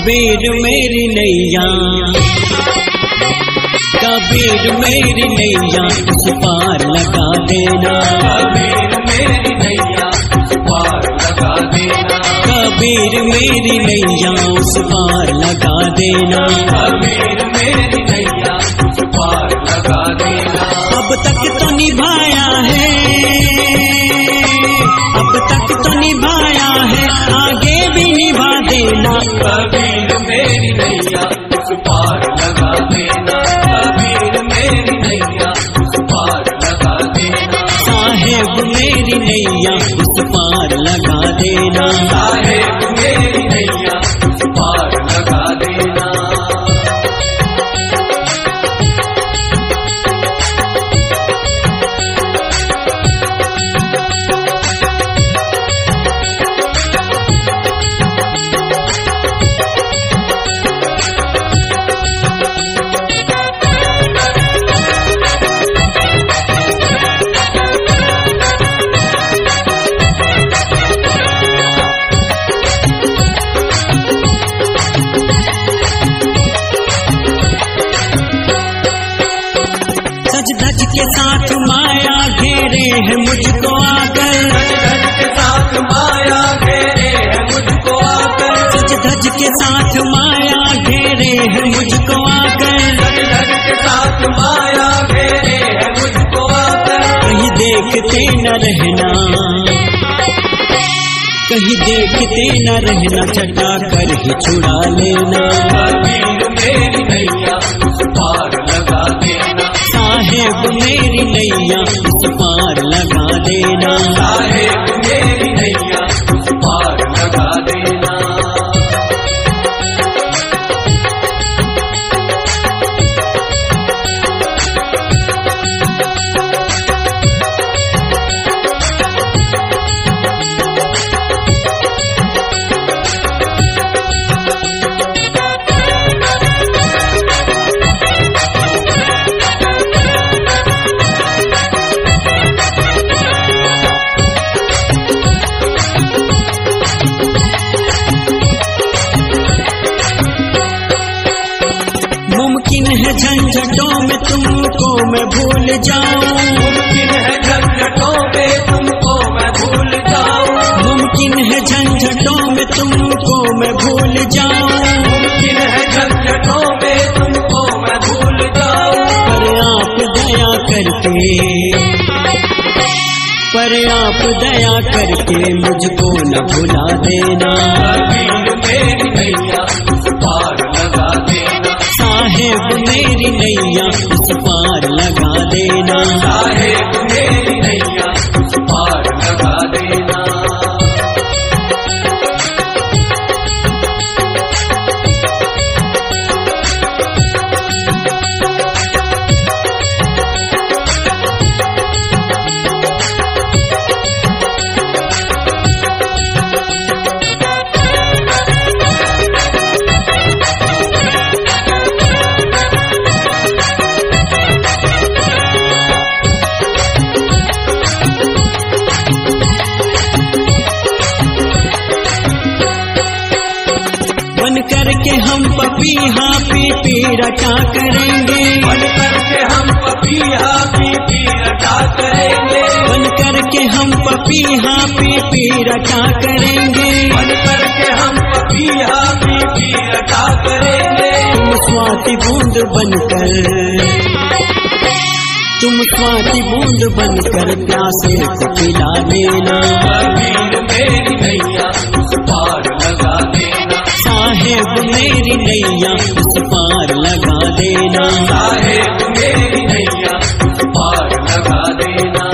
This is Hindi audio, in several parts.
कबीर मेरी नैया, कबीर मेरी नैया उस पार लगा देना, कबीर मेरी नैया उस पार लगा देना, कबीर मेरी नैया उस पार लगा देना, कबीर मेरी नैया उस पार लगा देना। अब तक तो निभाया है, अब तक तो निभाया है, आगे भी निभा देना, कबीर मेरी नैया उस पार लगा देना, कबीर मेरी नैया उस पार लगा देना, साहेब मेरी नैया उस पार लगा देना, साहेब मेरी नैया उस पार लगा देना। धज के साथ माया घेरे है मुझको आकर, धज के साथ माया घेरे है मुझको आकर, धज धज के साथ माया घेरे है मुझको आकर, धज के साथ माया घेरे है मुझको आकर, कहीं देखते न रहना, कहीं देखते न रहना, चटा कर ही छुड़ा लेना, कबीर मेरी नैया उस पार लगा देना, साहेब मेरी नैया उस पार लगा देना, साहेब मेरी नैया उस पार लगा देना। मुमकिन है झंझटों में तुमको मैं भूल जाऊं, मुमकिन है झंझटों में तुमको मैं भूल जाऊं, मुमकिन है झंझटों में तुमको मैं भूल जाऊं, मुमकिन है झंझटों में तुमको मैं भूल जाऊं, पर आप दया करके मुझको न भुला देना, कबीर मेरी नैया उस पार लगा देना, साहेब मेरी नैया उस पार लगा देना, साहेब मेरी नैया उस पार लगा देना। बन करके हम पपीहा पी रटा करेंगे, बन करके हम पपीहा पी रटा करेंगे, बन करके हम पपीहा पी रटा करेंगे, बन करके हम पपीहा पी रटा करेंगे, तुम स्वाति बूंद बनकर, तुम स्वाति बूंद बनकर प्यासे को पिला देना, कबीर मेरी नैया उस पार लगा देना, साहेब मेरी नैया उस पार लगा देना, साहेब मेरी नैया उस पार लगा देना।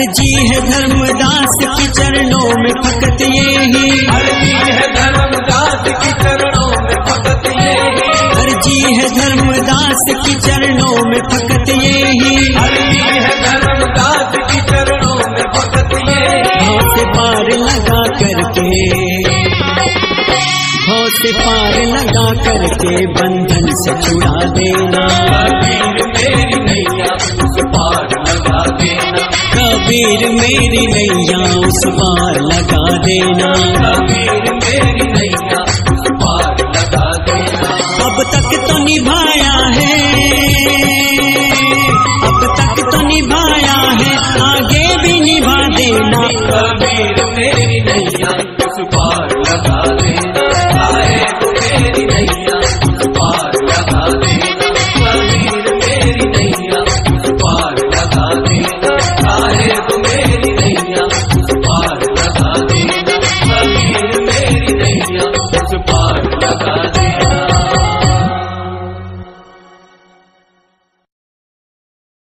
अर्जी है धर्मदास की चरणों में फकत यही, अर्जी है धर्मदास की चरणों में फकत यही, अर्जी है धर्मदास की चरणों में फकत यही, अर्जी है धर्मदास की चरणों में फकत यही। भाव से पार लगा करके, भाव से पार लगा करके बंधन से छुड़ा देना। कबीर मेरी नैया उस पार लगा देना, कबीर मेरी नैया उस पार लगा देना। कबीर